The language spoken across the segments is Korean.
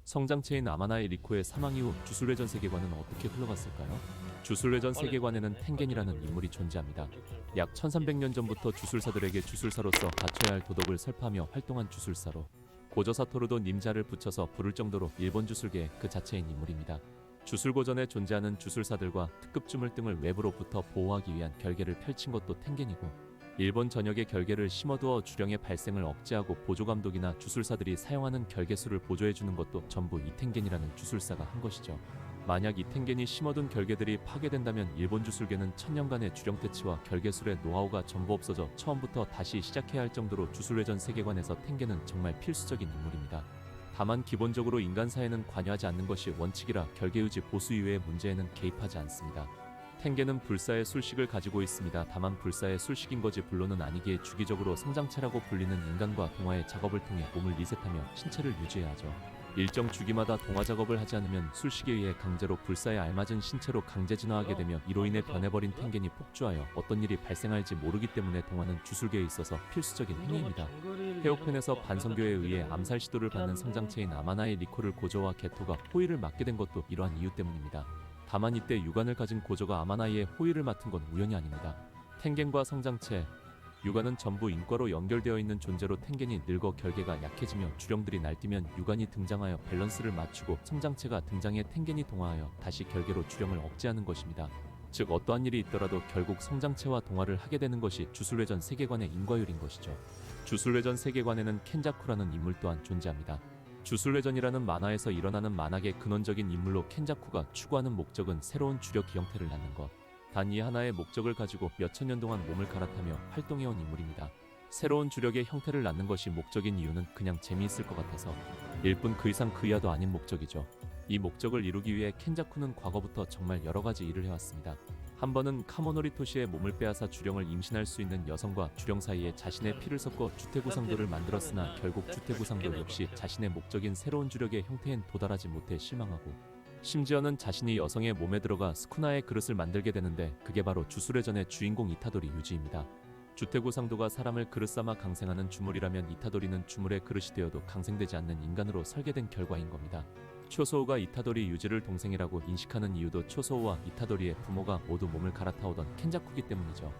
성장체인 아마나의 리코의 사망 이후 주술회전 세계관은 어떻게 흘러갔을까요? 주술회전 세계관에는 텐겐이라는 인물이 존재합니다. 약 1300년 전부터 주술사들에게 주술사로서 갖춰야 할 도덕을 설파하며 활동한 주술사로 고저 사토루도 님자를 붙여서 부를 정도로 일본 주술계의 그 자체인 인물입니다. 주술고전에 존재하는 주술사들과 특급 주물 등을 외부로부터 보호하기 위한 결계를 펼친 것도 텐겐이고, 일본 전역의 결계를 심어두어 주령의 발생을 억제하고 보조감독이나 주술사들이 사용하는 결계수를 보조해주는 것도 전부 이텐겐이라는 주술사가 한 것이죠. 만약 이텐겐이 심어둔 결계들이 파괴된다면 일본 주술계는 천년간의 주령태치와 결계술의 노하우가 전부 없어져 처음부터 다시 시작해야 할 정도로 주술회전 세계관에서 텐겐은 정말 필수적인 인물입니다. 다만 기본적으로 인간사에는 관여하지 않는 것이 원칙이라 결계유지 보수 이외의 문제에는 개입하지 않습니다. 텐겐은 불사의 술식을 가지고 있습니다. 다만 불사의 술식인 거지 불로는 아니기에 주기적으로 성장체라고 불리는 인간과 동화의 작업을 통해 몸을 리셋하며 신체를 유지해야 하죠. 일정 주기마다 동화 작업을 하지 않으면 술식에 의해 강제로 불사에 알맞은 신체로 강제 진화하게 되며 이로 인해 변해버린 텐겐이 폭주하여 어떤 일이 발생할지 모르기 때문에 동화는 주술계에 있어서 필수적인 행위입니다. 헤어펜에서 반성교에 의해 암살 시도를 받는 성장체인 아마나의 리코를 고저와 게토가 호위를 맡게 된 것도 이러한 이유 때문입니다. 다만 이때 유관을 가진 고저가 아마나이의 호위를 맡은 건 우연이 아닙니다. 텐겐과 성장체, 유관은 전부 인과로 연결되어 있는 존재로 텐겐이 늙어 결계가 약해지며 주령들이 날뛰면 유관이 등장하여 밸런스를 맞추고 성장체가 등장해 텐겐이 동화하여 다시 결계로 주령을 억제하는 것입니다. 즉 어떠한 일이 있더라도 결국 성장체와 동화를 하게 되는 것이 주술회전 세계관의 인과율인 것이죠. 주술회전 세계관에는 켄자쿠라는 인물 또한 존재합니다. 주술회전이라는 만화에서 일어나는 만악의 근원적인 인물로 켄자쿠가 추구하는 목적은 새로운 주력 형태를 낳는 것. 단 이 하나의 목적을 가지고 몇천 년 동안 몸을 갈아타며 활동해온 인물입니다. 새로운 주력의 형태를 낳는 것이 목적인 이유는 그냥 재미있을 것 같아서 일뿐 그 이상 그 이하도 아닌 목적이죠. 이 목적을 이루기 위해 켄자쿠는 과거부터 정말 여러가지 일을 해왔습니다. 한 번은 카모노리 토시의 몸을 빼앗아 주령을 임신할 수 있는 여성과 주령 사이에 자신의 피를 섞어 주태구상도를 만들었으나 결국 주태구상도 역시 자신의 목적인 새로운 주력의 형태엔 도달하지 못해 실망하고, 심지어는 자신이 여성의 몸에 들어가 스쿠나의 그릇을 만들게 되는데 그게 바로 주술회전의 주인공 이타도리 유지입니다. 주태구상도가 사람을 그릇 삼아 강생하는 주물이라면 이타도리는 주물의 그릇이 되어도 강생되지 않는 인간으로 설계된 결과인 겁니다. 초소우가 이타도리 유지를 동생이라고 인식하는 이유도 초소우와 이타도리의 부모가 모두 몸을 갈아타오던 켄자쿠기 때문이죠.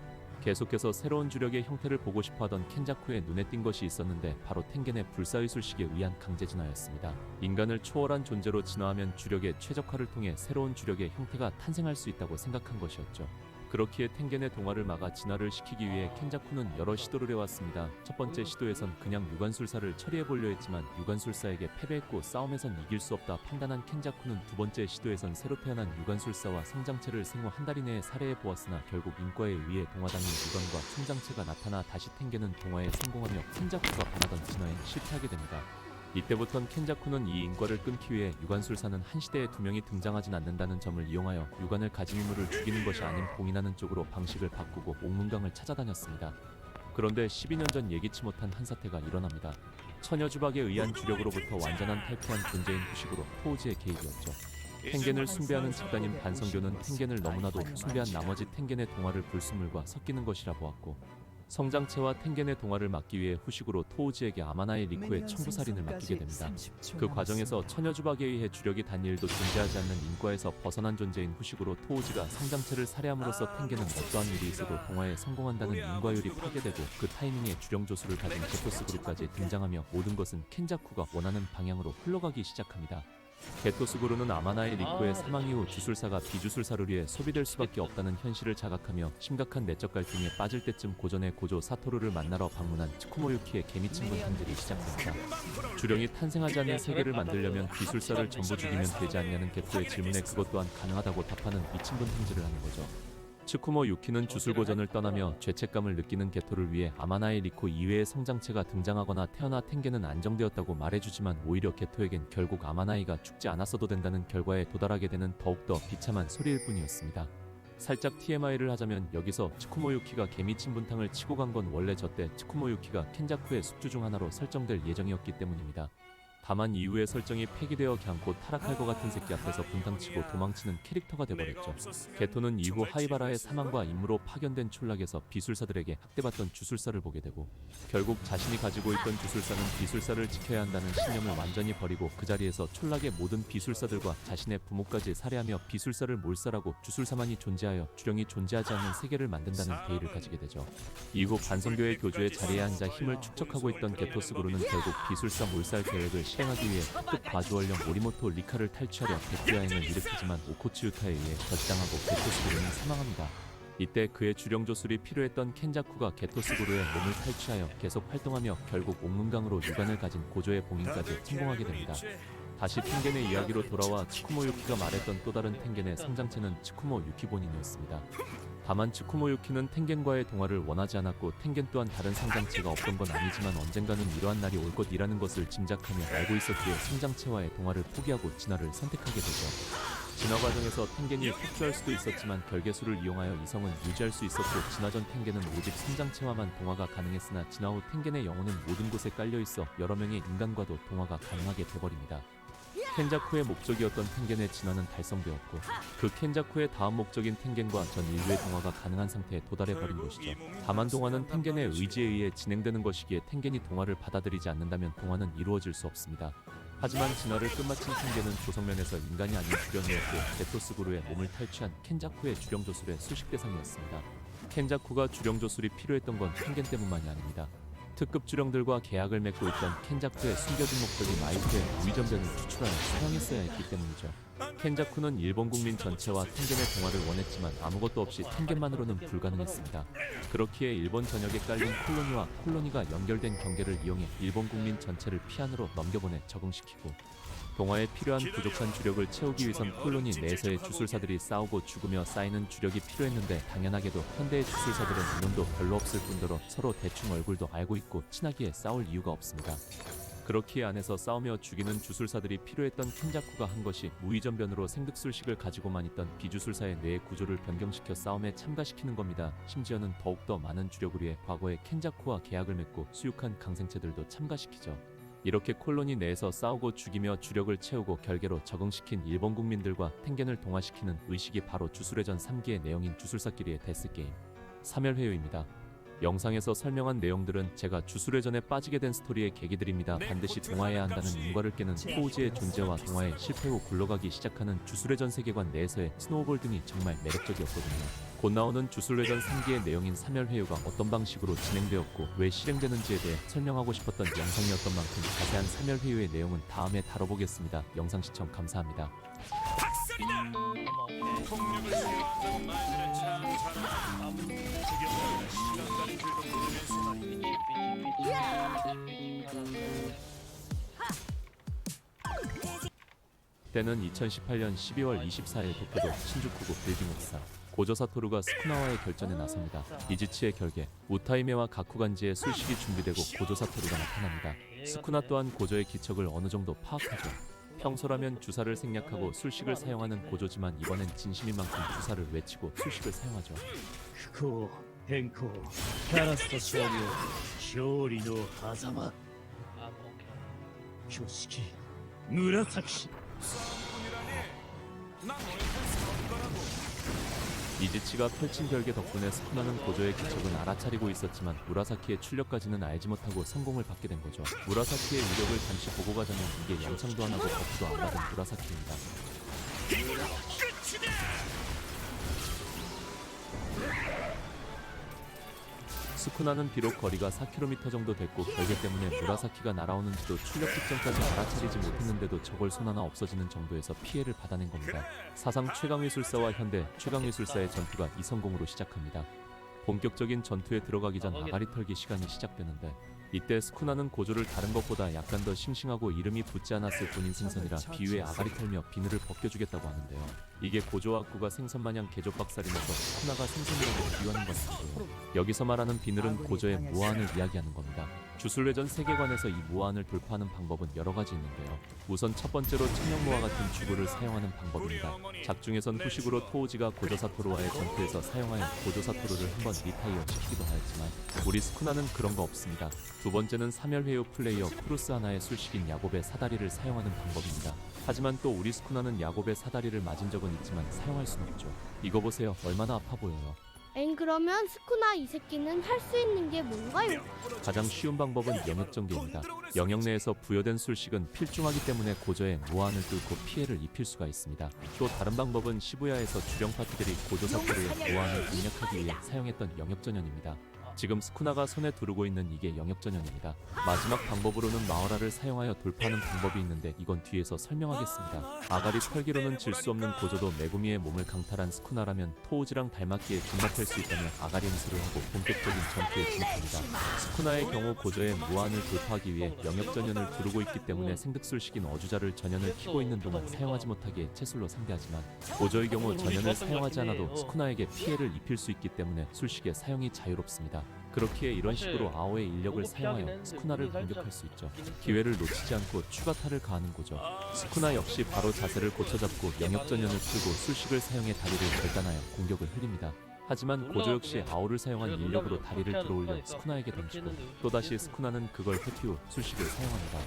계속해서 새로운 주력의 형태를 보고 싶어하던 켄자쿠의 눈에 띈 것이 있었는데 바로 텐겐의 불사의 술식에 의한 강제 진화였습니다. 인간을 초월한 존재로 진화하면 주력의 최적화를 통해 새로운 주력의 형태가 탄생할 수 있다고 생각한 것이었죠. 그렇기에 텐겐의 동화를 막아 진화를 시키기 위해 켄자쿠는 여러 시도를 해왔습니다. 첫 번째 시도에선 그냥 유관술사를 처리해보려 했지만 유관술사에게 패배했고 싸움에선 이길 수 없다 판단한 켄자쿠는 두 번째 시도에선 새로 태어난 유관술사와 성장체를 생후 한 달 이내에 살해해보았으나 결국 인과에 의해 동화당인 유관과 성장체가 나타나 다시 텐겐은 동화에 성공하며 켄자쿠가 바라던 진화에 실패하게 됩니다. 이때부턴 켄자쿠는 이 인과를 끊기 위해 유관술사는 한 시대에 두 명이 등장하진 않는다는 점을 이용하여 유관을 가진 인물을 죽이는 것이 아닌 봉인하는 쪽으로 방식을 바꾸고 옥문강을 찾아다녔습니다. 그런데 12년 전 예기치 못한 한 사태가 일어납니다. 처녀주박에 의한 주력으로부터 완전한 탈피한 존재인 후식으로 토우지의 개입이었죠. 텐겐을 숭배하는 집단인 반성교는 텐겐을 너무나도 숭배한 나머지 텐겐의 동화를 불순물과 섞이는 것이라 보았고, 성장체와 텐겐의 동화를 막기 위해 후식으로 토우지에게 아마나의 리코의 청부살인을 맡기게 됩니다. 그 과정에서 처녀주박에 의해 주력이 단 일도 존재하지 않는 인과에서 벗어난 존재인 후식으로 토우지가 성장체를 살해함으로써 텐겐은 어떠한 일이 있어도 동화에 성공한다는 인과율이 파괴되고 그 타이밍에 주령조수를 가진 게토스 그룹까지 등장하며 모든 것은 켄자쿠가 원하는 방향으로 흘러가기 시작합니다. 게토스 그루는 아마나의 리코의 사망 이후 주술사가 비주술사를 위해 소비될 수밖에 없다는 현실을 자각하며 심각한 내적 갈등에 빠질 때쯤 고전의 고조 사토루를 만나러 방문한 츠쿠모유키의 개미친분 탐지를 시작합니다. 주령이 탄생하지 않는 세계를 만들려면 비술사를 전부 죽이면 되지 않냐는 게토의 질문에 그것 또한 가능하다고 답하는 미친분 탐지를 하는 거죠. 츠쿠모 유키는 주술고전을 떠나며 죄책감을 느끼는 게토를 위해 아마나의 리코 이외의 성장체가 등장하거나 태어나 텐겐은 안정되었다고 말해주지만 오히려 게토에겐 결국 아마나이가 죽지 않았어도 된다는 결과에 도달하게 되는 더욱더 비참한 소리일 뿐이었습니다. 살짝 TMI를 하자면 여기서 츠쿠모 유키가 개미 친분탕을 치고 간 건 원래 저때 츠쿠모 유키가 켄자쿠의 숙주 중 하나로 설정될 예정이었기 때문입니다. 다만 이후에 설정이 폐기되어 그냥 타락할 것 같은 새끼 앞에서 분탕치고 도망치는 캐릭터가 돼버렸죠. 게토는 이후 하이바라의 사망과 임무로 파견된 촌락에서 비술사들에게 학대받던 주술사를 보게 되고 결국 자신이 가지고 있던 주술사는 비술사를 지켜야 한다는 신념을 완전히 버리고 그 자리에서 촌락의 모든 비술사들과 자신의 부모까지 살해하며 비술사를 몰살하고 주술사만이 존재하여 주령이 존재하지 않는 세계를 만든다는 베일을 가지게 되죠. 이후 반성교의 교주의 자리에 앉아 힘을 축적하고 있던 게토 스구루는 결국 비술사 몰살 계획을 실행하기 위해 특급 과주원령 모리모토 리카를 탈취하려 백두야행을 일으키지만 오코치 유타에 의해 저지당하고 게토 스구루는 사망합니다. 이때 그의 주령 조술이 필요했던 켄자쿠가 게토 스구루의 몸을 탈취하여 계속 활동하며 결국 옥문강으로 유관을 가진 고조의 봉인까지 성공하게 됩니다. 다시 텐겐의 이야기로 돌아와 츠쿠모 유키가 말했던 또 다른 텐겐의 성장체는 츠쿠모 유키 본인이었습니다. 다만 츠쿠모 유키는 텐겐과의 동화를 원하지 않았고 텐겐 또한 다른 성장체가 없던 건 아니지만 언젠가는 이러한 날이 올 것이라는 것을 짐작하며 알고 있었기에 성장체와의 동화를 포기하고 진화를 선택하게 되죠. 진화 과정에서 텐겐이 폭주할 수도 있었지만 결계수를 이용하여 이성은 유지할 수 있었고 진화 전 텐겐은 오직 성장체와만 동화가 가능했으나 진화 후 텐겐의 영혼은 모든 곳에 깔려있어 여러 명의 인간과도 동화가 가능하게 돼버립니다. 켄자쿠의 목적이었던 텐겐의 진화는 달성되었고 그 켄자쿠의 다음 목적인 텐겐과 전 인류의 동화가 가능한 상태에 도달해버린 것이죠. 다만 동화는 텐겐의 의지에 의해 진행되는 것이기에 텐겐이 동화를 받아들이지 않는다면 동화는 이루어질 수 없습니다. 하지만 진화를 끝마친 텐겐은 조성면에서 인간이 아닌 주령이었고 게토 스구루의 몸을 탈취한 켄자쿠의 주령 조술의 수식 대상이었습니다. 켄자쿠가 주령 조술이 필요했던 건 텐겐 때문만이 아닙니다. 특급 주령들과 계약을 맺고 있던 켄자쿠의 숨겨진 목적이 마이토의 무위전변을 추출하여 사용했어야 했기 때문이죠. 켄자쿠는 일본 국민 전체와 텐겐의 동화를 원했지만 아무것도 없이 텐겐만으로는 불가능했습니다. 그렇기에 일본 전역에 깔린 콜로니와 콜로니가 연결된 경계를 이용해 일본 국민 전체를 피안으로 넘겨보내 적응시키고 동화에 필요한 부족한 주력을 채우기 위해선 콜로니 내에서의 주술사들이 싸우고 죽으며 쌓이는 주력이 필요했는데 당연하게도 현대의 주술사들은 인원도 별로 없을 뿐더러 서로 대충 얼굴도 알고 있고 친하기에 싸울 이유가 없습니다. 그렇기에 안에서 싸우며 죽이는 주술사들이 필요했던 켄자쿠가 한 것이 무위전변으로 생득술식을 가지고만 있던 비주술사의 뇌의 구조를 변경시켜 싸움에 참가시키는 겁니다. 심지어는 더욱더 많은 주력을 위해 과거에 켄자쿠와 계약을 맺고 수육한 강생체들도 참가시키죠. 이렇게 콜로니 내에서 싸우고 죽이며 주력을 채우고 결계로 적응시킨 일본 국민들과 텐겐을 동화시키는 의식이 바로 주술회전 3기의 내용인 주술사끼리의 데스게임 사멸회유입니다. 영상에서 설명한 내용들은 제가 주술회전에 빠지게 된 스토리의 계기들입니다. 반드시 동화해야 한다는 인과를 깨는 포우즈의 존재와 동화의 실패 후 굴러가기 시작하는 주술회전 세계관 내에서의 스노우볼 등이 정말 매력적이었거든요. 곧 나오는 주술회전 3기의 내용인 사멸회유가 어떤 방식으로 진행되었고 왜 실행되는지에 대해 설명하고 싶었던 영상이었던 만큼 자세한 사멸회유의 내용은 다음에 다뤄보겠습니다. 영상 시청 감사합니다. 폭력을 수용하는 말들을 참 잘한다. 지겨운 시간까지 때는 2018년 12월 24일 도쿄도 신주쿠구 빌딩 옥상 고조 사토루가 스쿠나와의 결전에 나섭니다. 이지치의 결계, 우타이메와 가쿠간지의 술식이 준비되고 고조 사토루가 나타납니다. 스쿠나 또한 고조의 기척을 어느 정도 파악하죠. 평소라면 주사를 생략하고 술식을 사용하는 고조지만 이번엔 진심인 만큼 주사를 외치고 술식을 사용하죠. 不幸変更キャラスト勝利勝利の狭間挙式紫 이지치가 펼친 결계 덕분에 스쿠나는 고조의 기척은 알아차리고 있었지만 무라사키의 출력까지는 알지 못하고 성공을 받게 된 거죠. 무라사키의 위력을 잠시 보고 가자면 이게 영창도 안 하고 버프도 안 받은 무라사키입니다. 스쿠나는 비록 거리가 4km 정도 됐고 결계 때문에 무라사키가 날아오는지도 출력 특정까지 알아차리지 못했는데도 저걸 손 하나 없어지는 정도에서 피해를 받아낸 겁니다. 사상 최강위술사와 현대 최강위술사의 전투가 이 성공으로 시작합니다. 본격적인 전투에 들어가기 전 아가리 털기 시간이 시작되는데 이때 스쿠나는 고조를 다른 것보다 약간 더 싱싱하고 이름이 붙지 않았을 뿐인 생선이라 비위에 아가리 털며 비늘을 벗겨주겠다고 하는데요. 이게 고조와 악구가 생선마냥 개조박살이면서 스쿠나가 생선이라고 비유하는 건 아니고요. 여기서 말하는 비늘은 고조의 무한을 이야기하는 겁니다. 주술회전 세계관에서 이 무한을 돌파하는 방법은 여러 가지 있는데요. 우선 첫 번째로 천명모와 같은 주구를 사용하는 방법입니다. 작중에선 후식으로 토우지가 고조사토루와의 전투에서 사용하여 고조사토루를 한번 리타이어 시키기도 하였지만 우리 스쿠나는 그런 거 없습니다. 두 번째는 사멸회유 플레이어 크루스 하나의 술식인 야곱의 사다리를 사용하는 방법입니다. 하지만 또 우리 스쿠나는 야곱의 사다리를 맞은 적은 있지만 사용할 수는 없죠. 이거 보세요. 얼마나 아파 보여요. 그러면 스쿠나 이 새끼는 할 수 있는 게 뭔가요? 가장 쉬운 방법은 영역전개입니다. 영역 내에서 부여된 술식은 필중하기 때문에 고조의 무한을 뚫고 피해를 입힐 수가 있습니다. 또 다른 방법은 시부야에서 주령 파티들이 고조사토루의 무한을 공략하기 위해 사용했던 영역전연입니다. 지금 스쿠나가 손에 두르고 있는 이게 영역전연입니다. 마지막 방법으로는 마어라를 사용하여 돌파하는 방법이 있는데 이건 뒤에서 설명하겠습니다. 아가리 털기로는 질 수 없는 고조도 메구미의 몸을 강탈한 스쿠나라면 토우지랑 닮았기에 존맛할 수 있다며 아가리 응수를 하고 본격적인 전투에 진입합니다. 스쿠나의 경우 고조의 무한을 돌파하기 위해 영역전연을 두르고 있기 때문에 생득술식인 어주자를 전연을 키고 있는 동안 사용하지 못하기에 채술로 상대하지만 고조의 경우 전연을 사용하지 않아도 스쿠나에게 피해를 입힐 수 있기 때문에 술식의 사용이 자유롭습니다. 그렇기에 이런 식으로 아오의 인력을 사용하여 스쿠나를 공격할 수 있죠. 기회를 놓치지 않고 추가타를 가하는 거죠. 스쿠나 역시 바로 자세를 고쳐잡고 영역전연을 풀고 술식을 사용해 다리를 결단하여 공격을 흐립니다. 하지만 고조 역시 아오를 사용한 인력으로 다리를 들어올려 스쿠나에게 던지고 또다시 스쿠나는 그걸 회피 후 술식을 사용합니다.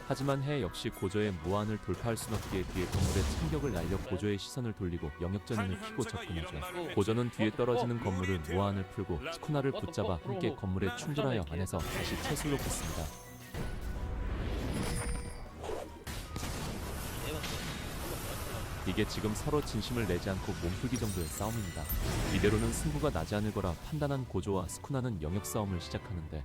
하지만 해 역시 고조의 무한을 돌파할 수는 없기에 뒤에 건물에 참격을 날려 고조의 시선을 돌리고 영역전연을 키고 접근하죠. 고조는 뒤에 떨어지는 건물을 무한을 풀고 스쿠나를 붙잡아 함께 건물에 충돌하여 안에서 다시 채술로 붙습니다. 이게 지금 서로 진심을 내지 않고 몸풀기 정도의 싸움입니다. 이대로는 승부가 나지 않을 거라 판단한 고조와 스쿠나는 영역 싸움을 시작하는데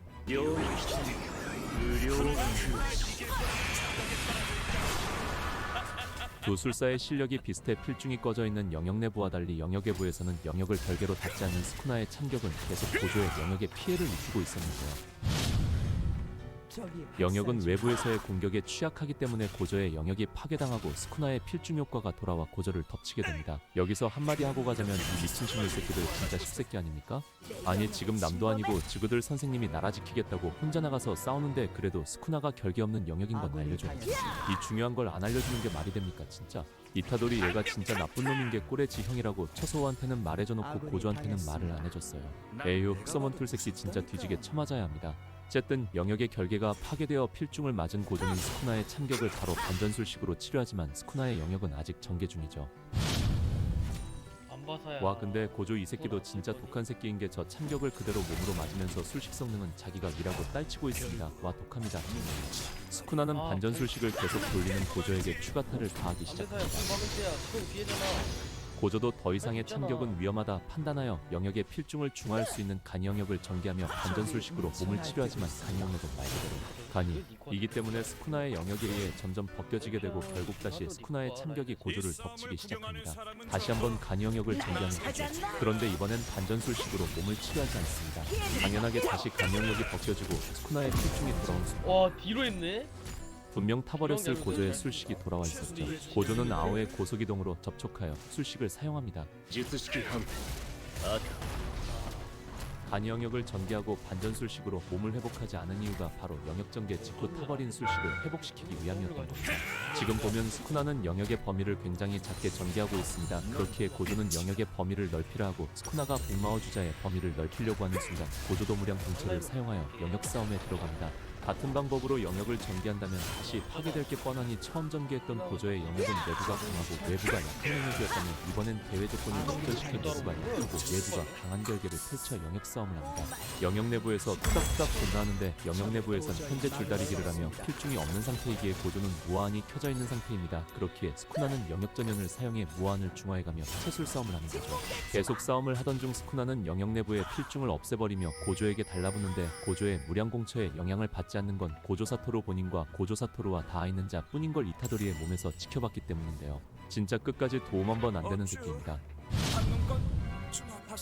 두 술사의 실력이 비슷해 필중이 꺼져 있는 영역 내부와 달리 영역 외부에서는 영역을 별개로 닫지 않는 스쿠나의 참격은 계속 고조의 영역에 피해를 입히고 있었는데요. 영역은 외부에서의 공격에 취약하기 때문에 고조의 영역이 파괴당하고 스쿠나의 필중 효과가 돌아와 고조를 덮치게 됩니다. 여기서 한마디 하고 가자면 이 미친 식물 새끼들 진짜 십새끼 아닙니까? 아니 지금 남도 아니고 지구들 선생님이 나라 지키겠다고 혼자 나가서 싸우는데 그래도 스쿠나가 결계 없는 영역인 건 알려줘야지. 이 중요한 걸 안 알려주는 게 말이 됩니까 진짜? 이타도리 얘가 진짜 나쁜 놈인 게 꼬레지 형이라고 처소한테는 말해줘놓고 고조한테는 말을 안 해줬어요. 에휴 흑서먼 툴새끼 진짜 뒤지게 쳐맞아야 합니다. 어쨌든 영역의 결계가 파괴되어 필중을 맞은 고조는 스쿠나의 참격을 바로 반전술식으로 치료하지만 스쿠나의 영역은 아직 전개 중이죠. 와 근데 고조 이 새끼도 진짜 독한 새끼인 게 저 참격을 그대로 몸으로 맞으면서 술식 성능은 자기가 위라고 딸치고 있습니다. 와 독합니다. 스쿠나는 반전술식을 계속 돌리는 고조에게 추가타를 가하기 시작합니다. 고조도 더 이상의 참격은 위험하다 판단하여 영역의 필중을 중화할 수 있는 간이 영역을 전개하며 반전술식으로 몸을 치료하지만 간이 영역은 말 그대로 간이이기 때문에 스쿠나의 영역에 의해 점점 벗겨지게 되고 결국 다시 스쿠나의 참격이 고조를 덮치기 시작합니다. 다시 한번 간이 영역을 전개하는 거죠. 그런데 이번엔 반전술식으로 몸을 치료하지 않습니다. 당연하게 다시 간이 영역이 벗겨지고 스쿠나의 필중이 돌아온 순간 와 뒤로 했네? 분명 타버렸을 고조의 술식이 돌아와 있었죠. 고조는 아오의 고속이동으로 접촉하여 술식을 사용합니다. 간이 영역을 전개하고 반전술식으로 몸을 회복하지 않은 이유가 바로 영역 전개 직후 타버린 술식을 회복시키기 위함이었던 겁니다. 지금 보면 스쿠나는 영역의 범위를 굉장히 작게 전개하고 있습니다. 그렇기에 고조는 영역의 범위를 넓히려 하고 스쿠나가 복마어 주자의 범위를 넓히려고 하는 순간 고조도 무량 동체를 사용하여 영역 싸움에 들어갑니다. 같은 방법으로 영역을 전개한다면 다시 파괴될 게 뻔하니 처음 전개했던 고조의 영역은 내부가 강하고 외부가 약한 영역이었다면 이번엔 대외 조건을 적절시켜 내부가 약하고 외부가 강한 결계를 펼쳐 영역 싸움을 합니다. 영역 내부에서 투닥투닥 분다하는데 영역 내부에선 현재 줄다리기를 하며 필중이 없는 상태이기에 고조는 무한이 켜져 있는 상태입니다. 그렇기에 스쿠나는 영역 전연을 사용해 무한을 중화해가며 채술 싸움을 하는 거죠. 계속 싸움을 하던 중 스쿠나는 영역 내부의 필중을 없애버리며 고조에게 달라붙는데 고조의 무량공처에 영향을 받지 않는 건 고조사토루 본인과 고조사토루와 닿아 있는 자 뿐인 걸 이타도리의 몸에서 지켜봤기 때문인데요. 진짜 끝까지 도움 한 번 안 되는 새끼입니다.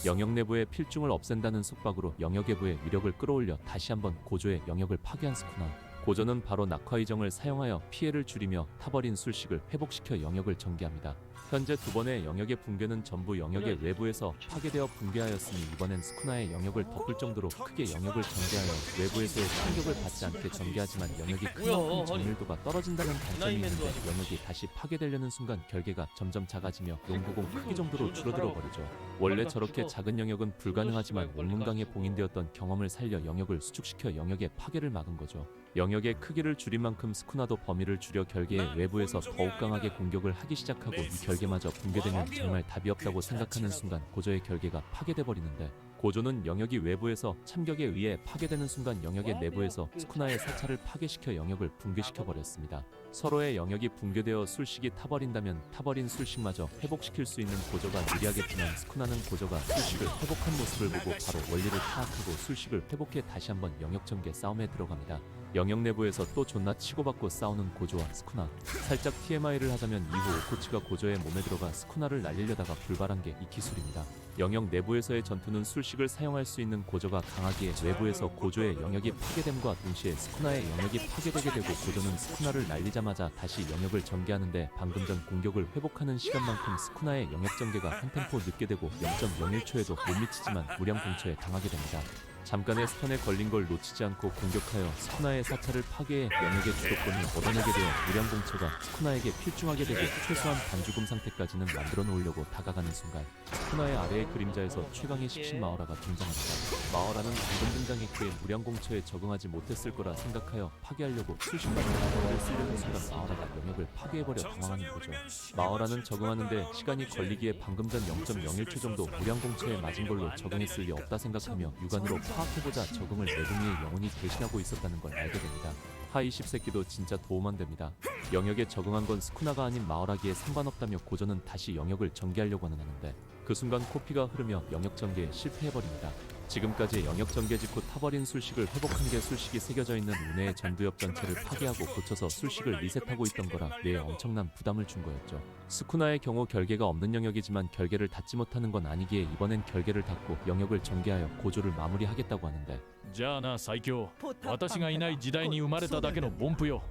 영역 내부의 필중을 없앤다는 속박으로 영역 외부의 위력을 끌어올려 다시 한번 고조의 영역을 파괴한 스쿠나. 고조는 바로 낙화의정을 사용하여 피해를 줄이며 타버린 술식을 회복시켜 영역을 전개합니다. 현재 두 번의 영역의 붕괴는 전부 영역의 외부에서 파괴되어 붕괴하였으니 이번엔 스쿠나의 영역을 덮을 정도로 크게 영역을 전개하여 외부에서의 충격을 받지 않게 전개하지만 영역이 크만큼 정밀도가 떨어진다는 단점이 있는데 영역이 다시 파괴되려는 순간 결계가 점점 작아지며 용구공 크기 정도로 줄어들어 버리죠. 원래 저렇게 작은 영역은 불가능하지만 옥문강에 봉인되었던 경험을 살려 영역을 수축시켜 영역의 파괴를 막은 거죠. 영역의 크기를 줄인 만큼 스쿠나도 범위를 줄여 결계의 외부에서 더욱 강하게 공격을 하기 시작하고 이 결계마저 붕괴되면 정말 답이 없다고 생각하는 순간 고조의 결계가 파괴돼 버리는데 고조는 영역이 외부에서 참격에 의해 파괴되는 순간 영역의 내부에서 스쿠나의 사찰을 파괴시켜 영역을 붕괴시켜 버렸습니다. 서로의 영역이 붕괴되어 술식이 타버린다면 타버린 술식마저 회복시킬 수 있는 고조가 유리하겠지만 스쿠나는 고조가 술식을 회복한 모습을 보고 바로 원리를 파악하고 술식을 회복해 다시 한번 영역 전개 싸움에 들어갑니다. 영역 내부에서 또 존나 치고받고 싸우는 고조와 스쿠나. 살짝 TMI를 하자면 이후 오코치가 고조의 몸에 들어가 스쿠나를 날리려다가 불발한 게 이 기술입니다. 영역 내부에서의 전투는 술식을 사용할 수 있는 고조가 강하기에 외부에서 고조의 영역이 파괴됨과 동시에 스쿠나의 영역이 파괴되게 되고 고조는 스쿠나를 날리자마자 다시 영역을 전개하는데 방금 전 공격을 회복하는 시간만큼 스쿠나의 영역 전개가 한 템포 늦게 되고 0.01초에도 못 미치지만 무량 공처에 당하게 됩니다. 잠깐의 스턴에 걸린 걸 놓치지 않고 공격하여 스쿠나의 사찰을 파괴해 영역의 주도권을 얻어내게 되어 무량 공처가 스쿠나에게 필중하게 되고 최소한 반죽음 상태까지는 만들어 놓으려고 다가가는 순간 스쿠나의 아래의 그림자에서 최강의 식신 마오라가 등장합니다. 마오라는 방금 등장했기에 무량 공처에 적응하지 못했을 거라 생각하여 파괴하려고 수십만의 마오라를 쓰려는 순간 마오라가 영역을 파괴해버려 당황하는 거죠. 마오라는 적응하는데 시간이 걸리기에 방금 전 0.01초 정도 무량 공처에 맞은 걸로 적응했을 리 없다 생각하며 육안으로 파악해보자 적응을 메구미의 영혼이 대신하고 있었다는 걸 알게 됩니다. 하이 10세끼도 진짜 도움 안 됩니다. 영역에 적응한 건 스쿠나가 아닌 마오라기에 상관없다며 고조는 다시 영역을 전개하려고 하는데 그 순간 코피가 흐르며 영역 전개에 실패해버립니다. 지금까지 영역 전개 직후 타버린 술식을 회복한 게 술식이 새겨져 있는 운해의 전두엽 전체를 파괴하고 고쳐서 술식을 리셋하고 있던 거라 뇌에 엄청난 부담을 준 거였죠. 스쿠나의 경우 결계가 없는 영역이지만 결계를 닫지 못하는 건 아니기에 이번엔 결계를 닫고 영역을 전개하여 고조를 마무리하겠다고 하는데 じゃあな最強私がいない時代に生まれただけの凡夫よ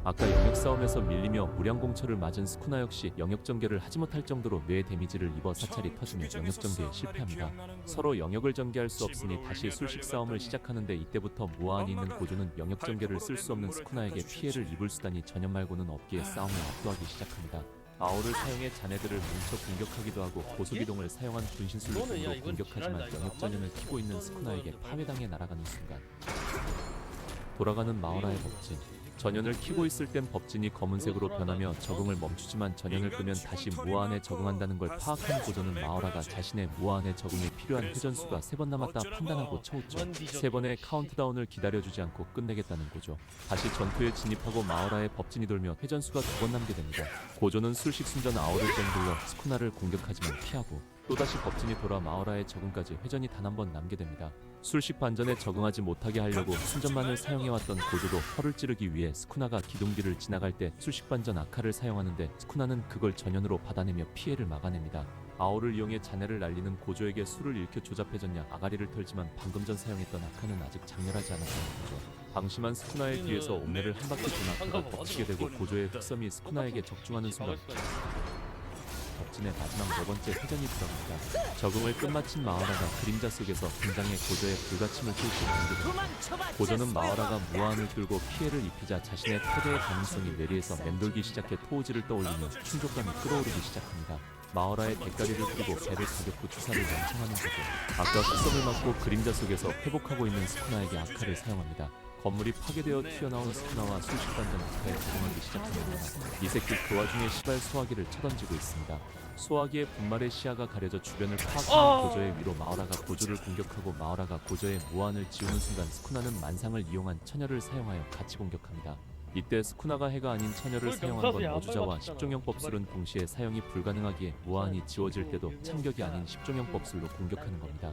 아까 영역 싸움에서 밀리며 무량 공처를 맞은 스쿠나 역시 영역 전개를 하지 못할 정도로 뇌 데미지를 입어 사찰이 터지며 영역 전개에 실패합니다. 서로 영역을 전개할 수 없으니 다시 술식 싸움을 시작하는데 이때부터 무아한이 있는 고조는 영역 전개를 쓸 수 없는 스쿠나에게 피해를 입을 수단이 전혀 말고는 없기에 싸움을 압도하기 시작합니다. 아오를 사용해 자네들을 뭉쳐 공격하기도 하고 고속이동을 사용한 분신술로 공격하지만 영역 전연을 키고 있는 스쿠나에게 파괴당해 날아가는 순간 돌아가는 마오라의 법진. 전연을 키고 있을 땐 법진이 검은색으로 변하며 적응을 멈추지만 전연을 끄면 다시 무아한에 적응한다는 걸 파악한 고조는 마오라가 자신의 무아한에 적응에 필요한 회전수가 3번 남았다 판단하고 쳐웃죠. 3번의 카운트다운을 기다려주지 않고 끝내겠다는 고조. 다시 전투에 진입하고 마오라의 법진이 돌며 회전수가 2번 남게 됩니다. 고조는 술식 순전 아오를 땡글러 스쿠나를 공격하지만 피하고 또다시 법진이 돌아 마오라의 적응까지 회전이 단 한 번 남게 됩니다. 술식 반전에 적응하지 못하게 하려고 순전만을 사용해왔던 고조도 혀를 찌르기 위해 스쿠나가 기둥길을 지나갈 때 술식 반전 아카를 사용하는데 스쿠나는 그걸 전연으로 받아내며 피해를 막아냅니다. 아오를 이용해 자네를 날리는 고조에게 술을 일으켜 조잡해졌냐 아가리를 털지만 방금 전 사용했던 아카는 아직 장렬하지 않았다는 거죠. 방심한 스쿠나의 뒤에서 옥매를 한 바퀴 돈 아카가 덮치게 되고 고조의 흑섬이 스쿠나에게 적중하는 순간 법진의 마지막 4번째 회전이 들어갑니다. 적응을 끝마친 마오라가 그림자 속에서 등장해 고조의 불가침을 뚫고 공격합니다. 고조는 마오라가 무아한을 끌고 피해를 입히자 자신의 패배의 가능성이 뇌리에서 맴돌기 시작해 토우지를 떠올리며 충족감이 끌어오르기 시작합니다. 마오라의 대가리를 끼고 배를 가격 후 주사를 연창하는 거죠. 아까 흑섬을 맞고 그림자 속에서 회복하고 있는 스쿠나에게 아카를 사용합니다. 건물이 파괴되어 튀어나온 스쿠나와 수십 반전 아카에 적응하기 시작합니다. 이 새끼 그 와중에 시발 소화기를 쳐던지고 있습니다. 소화기의 분말의 시야가 가려져 주변을 파악하는 고조의 위로 마오라가 고조를 공격하고 마오라가 고조의 무한을 지우는 순간 스쿠나는 만상을 이용한 처녀를 사용하여 같이 공격합니다. 이때 스쿠나가 해가 아닌 처녀를 사용한 건 어주자와 십종형 법술은 동시에 사용이 불가능하기에 무한이 지워질 때도 참격이 아닌 십종형 법술로 공격하는 겁니다.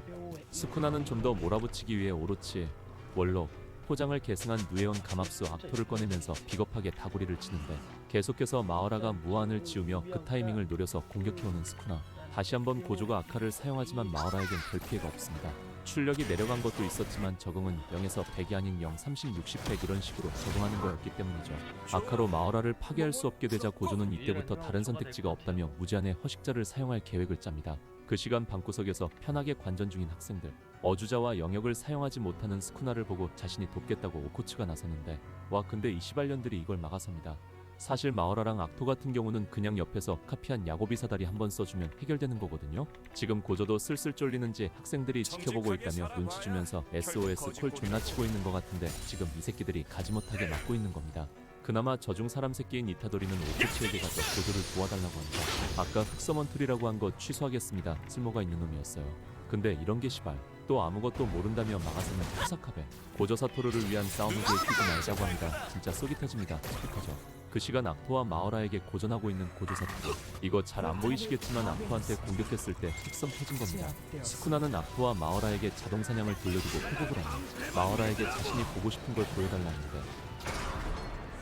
스쿠나는 좀 더 몰아붙이기 위해 오로치, 월록, 포장을 계승한 누에온 감압수 악토를 꺼내면서 비겁하게 다구리를 치는데 계속해서 마오라가 무한을 지우며 그 타이밍을 노려서 공격해오는 스쿠나. 다시 한번 고조가 아카를 사용하지만 마오라에겐 별 피해가 없습니다. 출력이 내려간 것도 있었지만 적응은 0에서 100이 아닌 0, 30, 60, 100 이런 식으로 적응하는 거였기 때문이죠. 아카로 마오라를 파괴할 수 없게 되자 고조는 이때부터 다른 선택지가 없다며 무제한의 허식자를 사용할 계획을 짭니다. 그 시간 방구석에서 편하게 관전 중인 학생들, 어주자와 영역을 사용하지 못하는 스쿠나를 보고 자신이 돕겠다고 오코츠가 나섰는데, 와 근데 이 시발년들이 이걸 막아섭니다. 사실 마오라랑 악토 같은 경우는 그냥 옆에서 카피한 야고비 사다리 한번 써주면 해결되는 거거든요. 지금 고조도 슬슬 쫄리는지 학생들이 지켜보고 있다며 눈치 주면서 SOS 콜 존나 치고 있는 것 같은데 지금 이 새끼들이 가지 못하게 막고 있는 겁니다. 그나마 저중 사람 새끼인 이타도리는 오코치에게 가서 고조를 도와달라고 합니다. 아까 흑서먼툴이라고 한 거 취소하겠습니다. 쓸모가 있는 놈이었어요. 근데 이런 게 시발 또 아무것도 모른다며 막아서는 푸사카베 고조 사토루를 위한 싸움이기에 끼지 말자고 합니다. 진짜 쏙이 터집니다. 스피커죠. 그 시간 악토와 마오라에게 고전하고 있는 고조 사토루. 이거 잘 안 보이시겠지만 악토한테 공격했을 때 픽섬 터진 겁니다. 스쿠나는 악토와 마오라에게 자동 사냥을 돌려주고 회복을 하며 마오라에게 자신이 보고 싶은 걸 보여달라는데,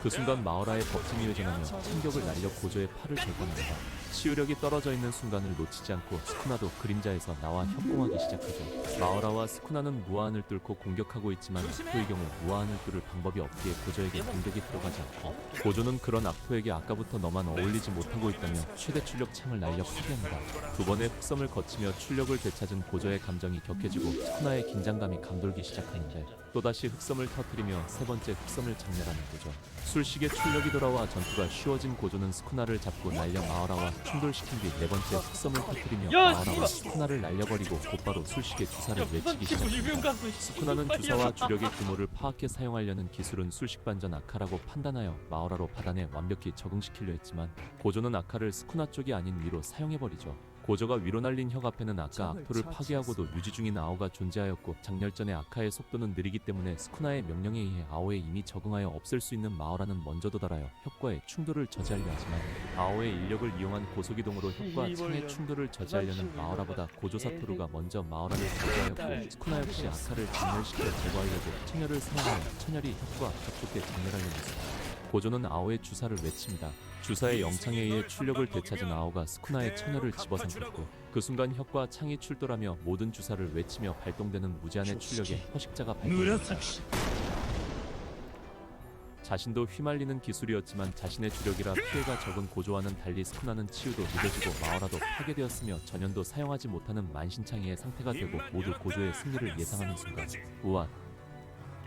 그 순간 마오라의 법tim이 회전하며 참격을 날려 고조의 팔을 절단합니다. 치유력이 떨어져 있는 순간을 놓치지 않고 스쿠나도 그림자에서 나와 협공하기 시작하죠. 마오라와 스쿠나는 무한을 뚫고 공격하고 있지만 악토의 경우 무한을 뚫을 방법이 없기에 고조에게 공격이 들어가지 않고, 고조는 그런 악토에게 아까부터 너만 어울리지 못하고 있다며 최대 출력 창을 날려 파괴합니다. 두 번의 흑섬을 거치며 출력을 되찾은 고조의 감정이 격해지고 스쿠나의 긴장감이 감돌기 시작하는데, 또다시 흑섬을 터뜨리며 세 번째 흑섬을 장렬하는 고조. 술식의 출력이 돌아와 전투가 쉬워진 고조는 스쿠나를 잡고 날려 마오라와 충돌시킨 뒤 네 번째 흑섬을 터뜨리며 마오라와 스쿠나를 날려버리고 곧바로 술식의 주사를 외치기 시작합니다. 스쿠나는 주사와 주력의 규모를 파악해 사용하려는 기술은 술식 반전 아카라고 판단하여 마오라로 받아내 완벽히 적응시키려 했지만, 고조는 아카를 스쿠나 쪽이 아닌 위로 사용해버리죠. 고조가 위로 날린 혁 앞에는 아까 악토를 파괴하고도 유지 중인 아오가 존재하였고, 장렬전의 아카의 속도는 느리기 때문에 스쿠나의 명령에 의해 아오에 이미 적응하여 없앨 수 있는 마오라는 먼저 도달하여 혁과의 충돌을 저지하려 하지만, 아오의 인력을 이용한 고속이동으로 혁과 창의 충돌을 저지하려는 마오라보다 고조 사토루가 먼저 마오라를 제거하였고, 스쿠나 역시 아카를 장렬시켜 제거하려고 천열을 사용하여 천열이 혁과 접촉해 장렬하려는 것입니다. 고조는 아오의 주사를 외칩니다. 주사의 영창에 의해 출력을 되찾은 아오가 스쿠나의 천열을 집어삼켰고, 그 순간 혁과 창이 출돌하며 모든 주사를 외치며 발동되는 무제한의 출력에 허식자가 발동합니다. 자신도 휘말리는 기술이었지만 자신의 주력이라 피해가 적은 고조와는 달리 스쿠나는 치유도 늦어지고 마오라도 파괴되었으며 전연도 사용하지 못하는 만신창이의 상태가 되고 모두 고조의 승리를 예상하는 순간, 우와!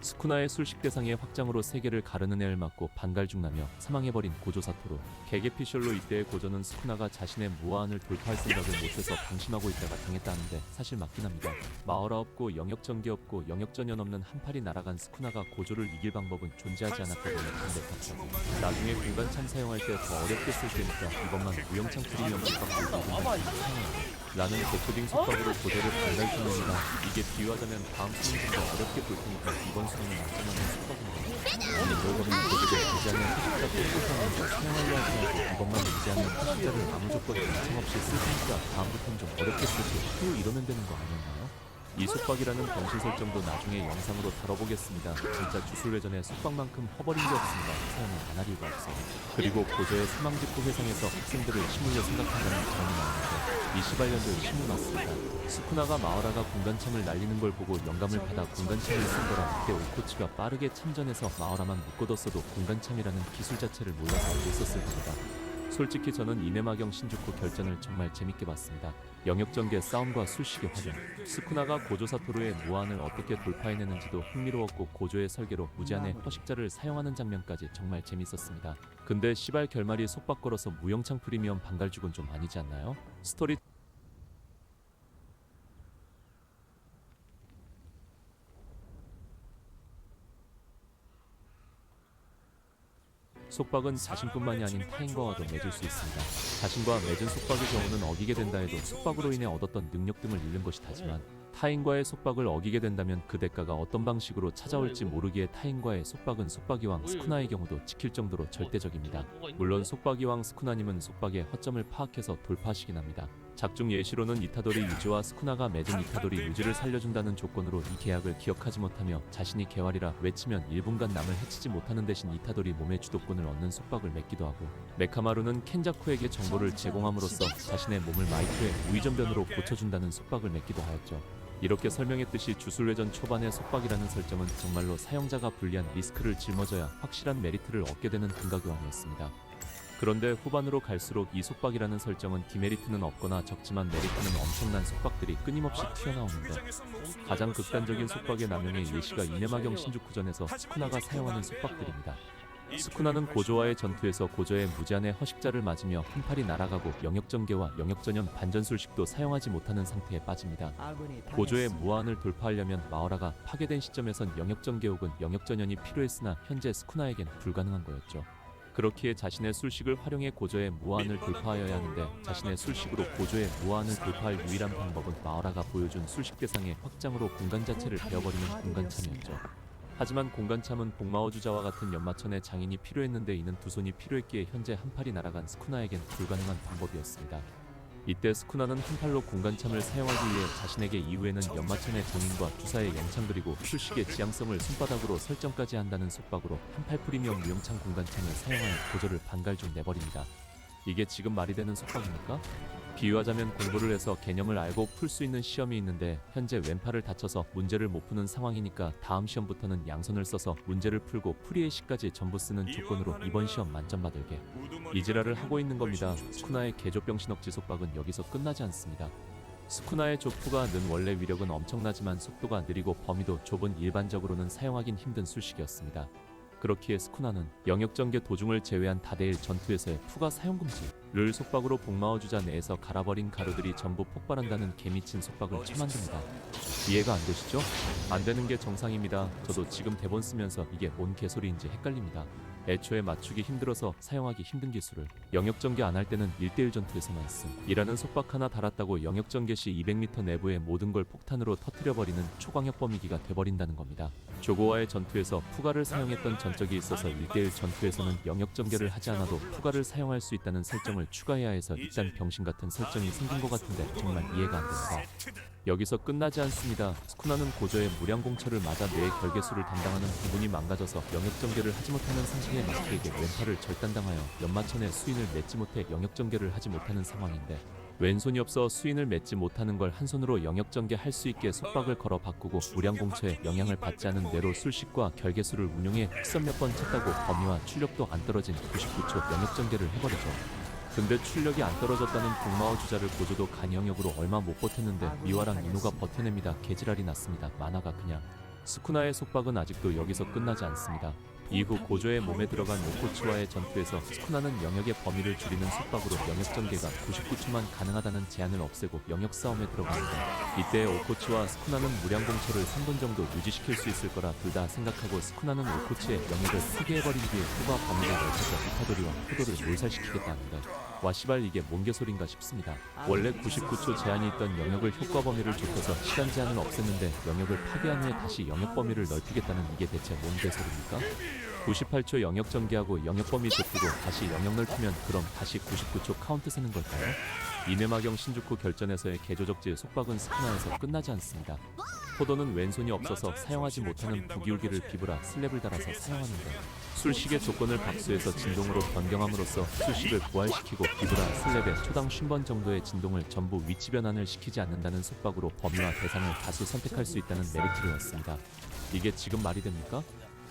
스쿠나의 술식 대상의 확장으로 세계를 가르는 애를 맞고 반갈죽나며 사망해버린 고조 사토루. 개개피셜로 이때의 고조는 스쿠나가 자신의 무아한을 돌파할 생각을 못해서 방심하고 있다가 당했다는데 사실 맞긴 합니다. 마오라 없고 영역전개 없고 영역전연 없는 한 팔이 날아간 스쿠나가 고조를 이길 방법은 존재하지 않았다고 예컨대 답하고, 나중에 공간창 사용할 때 더 어렵게 쓸 테니까 이번만 무영창 프리미엄 속박으로 사용하고 라는 데코딩 속박으로 고조를 반갈죽납니다. 이게 비유하자면 다음 수는 좀 더 어렵게 볼 테니까 이번 수는 안전하는 속박입니다. 아니 결국은 고조를 유지하면 허식자 뽀뽀상에서 사용하려 하지 말고 이번만 유지하면 허식자를 아무 조건에 요청 없이 쓸 테니까 다음부턴 좀 어렵게 쓸게 이러면 되는 거 아니었나요? 이 속박이라는 병신 설정도 나중에 영상으로 다뤄보겠습니다. 진짜 주술회전에 속박만큼 허버린 게 없습니다. 사용을 안 할 이유가 없어요. 그리고 고조의 사망직후 회상에서 학생들을 심으려 생각한다는 정이 나오는데, 이 시발년들 심을 맞습니다. 스쿠나가 마오라가 공간참을 날리는 걸 보고 영감을 받아 공간참을 쓴 거라 그때 오코츠가 빠르게 참전해서 마오라만 묶어뒀어도 공간참이라는 기술 자체를 몰라서 못 썼을 겁니다. 솔직히 저는 이네마경 신주쿠 결전을 정말 재밌게 봤습니다. 영역전개 싸움과 술식의 활용, 스쿠나가 고조 사토루의 무한을 어떻게 돌파해내는지도 흥미로웠고, 고조의 설계로 무제한의 허식자를 사용하는 장면까지 정말 재밌었습니다. 근데 시발 결말이 속박 걸어서 무영창 프리미엄 반갈죽은 좀 아니지 않나요? 스토리 속박은 자신뿐만이 아닌 타인과도 맺을 수 있습니다. 자신과 맺은 속박의 경우는 어기게 된다 해도 속박으로 인해 얻었던 능력 등을 잃는 것이 다지만, 타인과의 속박을 어기게 된다면 그 대가가 어떤 방식으로 찾아올지 모르기에 타인과의 속박은 속박이왕 스쿠나의 경우도 지킬 정도로 절대적입니다. 물론 속박이왕 스쿠나님은 속박의 허점을 파악해서 돌파하시긴 합니다. 작중 예시로는 이타도리 유지와 스쿠나가 맺은 이타도리 유지를 살려준다는 조건으로 이 계약을 기억하지 못하며 자신이 개활이라 외치면 1분간 남을 해치지 못하는 대신 이타도리 몸의 주도권을 얻는 속박을 맺기도 하고, 메카마루는 켄자쿠에게 정보를 제공함으로써 자신의 몸을 마이토의 우위전변으로 고쳐준다는 속박을 맺기도 하였죠. 이렇게 설명했듯이 주술회전 초반의 속박이라는 설정은 정말로 사용자가 불리한 리스크를 짊어져야 확실한 메리트를 얻게 되는 등가교환이었습니다. 그런데 후반으로 갈수록 이 속박이라는 설정은 디메리트는 없거나 적지만 메리트는 엄청난 속박들이 끊임없이 튀어나오는데, 가장 극단적인 속박의 남용의 예시가 이네마경 신주쿠전에서 스쿠나가 사용하는 속박들입니다. 스쿠나는 고조와의 전투에서 고조의 무제한의 허식자를 맞으며 한 팔이 날아가고 영역전개와 영역전염 반전술식도 사용하지 못하는 상태에 빠집니다. 고조의 무한을 돌파하려면 마오라가 파괴된 시점에선 영역전개 혹은 영역전연이 필요했으나 현재 스쿠나에겐 불가능한 거였죠. 그렇기에 자신의 술식을 활용해 고조의 무한을 돌파하여야 하는데, 자신의 술식으로 고조의 무한을 돌파할 유일한 방법은 마오라가 보여준 술식 대상의 확장으로 공간 자체를 베어버리는 공간참이었죠. 하지만 공간참은 복마오주자와 같은 연마천의 장인이 필요했는데 이는 두 손이 필요했기에 현재 한 팔이 날아간 스쿠나에겐 불가능한 방법이었습니다. 이때 스쿠나는 한 팔로 공간참을 사용하기 위해 자신에게 이후에는 연마천의 장인과 주사의 연창 그리고 술식의 지향성을 손바닥으로 설정까지 한다는 속박으로 한 팔풀이며 무용창 공간참을 사용하여 고조를 반갈 좀 내버립니다. 이게 지금 말이 되는 속박입니까? 비유하자면 공부를 해서 개념을 알고 풀 수 있는 시험이 있는데 현재 왼팔을 다쳐서 문제를 못 푸는 상황이니까 다음 시험부터는 양손을 써서 문제를 풀고 프리의 시까지 전부 쓰는 조건으로 이번 시험 만점 받을게. 이 지랄을 하고 있는 겁니다. 스쿠나의 개조병신 억지 속박은 여기서 끝나지 않습니다. 스쿠나의 조프가 는 원래 위력은 엄청나지만 속도가 느리고 범위도 좁은 일반적으로는 사용하긴 힘든 술식이었습니다. 그렇기에 스쿠나는 영역전개 도중을 제외한 다대일 전투에서의 푸가 사용금지를 속박으로 복마오주자 내에서 갈아버린 가루들이 전부 폭발한다는 개미친 속박을 처만듭니다. 이해가 안 되시죠? 안 되는 게 정상입니다. 저도 지금 대본 쓰면서 이게 뭔 개소리인지 헷갈립니다. 애초에 맞추기 힘들어서 사용하기 힘든 기술을 영역전개 안 할 때는 1대1 전투에서만 쓴 이라는 속박 하나 달았다고 영역전개 시 200m 내부의 모든 걸 폭탄으로 터뜨려버리는 초광역 범위기가 돼버린다는 겁니다. 조고와의 전투에서 푸가를 사용했던 전적이 있어서 1대1 전투에서는 영역전개를 하지 않아도 푸가를 사용할 수 있다는 설정을 추가해야 해서 일단 병신 같은 설정이 생긴 것 같은데 정말 이해가 안 됩니다. 여기서 끝나지 않습니다. 스쿠나는 고조의 무량공처를 맞아 뇌의 결계수를 담당하는 부분이 망가져서 영역전개를 하지 못하는 상식의 마키에게 왼팔을 절단당하여 연마천의 수인을 맺지 못해 영역전개를 하지 못하는 상황인데, 왼손이 없어 수인을 맺지 못하는 걸 한 손으로 영역전개 할 수 있게 속박을 걸어 바꾸고 무량공처에 영향을 받지 않은 뇌로 술식과 결계수를 운용해 흑선 몇 번 쳤다고 범위와 출력도 안 떨어진 99초 영역전개를 해버리죠. 근데 출력이 안 떨어졌다는 복마오 주자를 고조도 간영역으로 얼마 못 버텼는데 미와랑 이노가 버텨냅니다. 개지랄이 났습니다. 만화가 그냥. 스쿠나의 속박은 아직도 여기서 끝나지 않습니다. 이후 고조의 몸에 들어간 오코치와의 전투에서 스쿠나는 영역의 범위를 줄이는 속박으로 영역 전개가 99초만 가능하다는 제한을 없애고 영역 싸움에 들어갑니다. 이때 오코치와 스쿠나는 무량공처를 3분 정도 유지시킬 수 있을 거라 둘 다 생각하고 스쿠나는 오코치의 영역을 포기해버린 뒤에 후바 범위를 넓혀서 이타도리와 포도를 몰살시키겠다 합니다. 와 씨발 이게 뭔 개소린가 싶습니다. 원래 99초 제한이 있던 영역을 효과 범위를 좁혀서 시간 제한을 없앴는데 영역을 파괴한 후에 다시 영역 범위를 넓히겠다는 이게 대체 뭔 개소리입니까? 98초 영역 전개하고 영역 범위 좁히고 다시 영역 넓히면 그럼 다시 99초 카운트 세는 걸까요? 이네마경 신주쿠 결전에서의 개조적지의 속박은 스쿠나에서 끝나지 않습니다. 포도는 왼손이 없어서 사용하지 못하는 부기울기를 비브라 슬랩을 달아서 사용하는데, 술식의 조건을 박수해서 진동으로 변경함으로써 술식을 부활시키고 비브라 슬랩의 초당 50번 정도의 진동을 전부 위치 변환을 시키지 않는다는 속박으로 범위와 대상을 다수 선택할 수 있다는 메리트를 얻습니다. 이게 지금 말이 됩니까?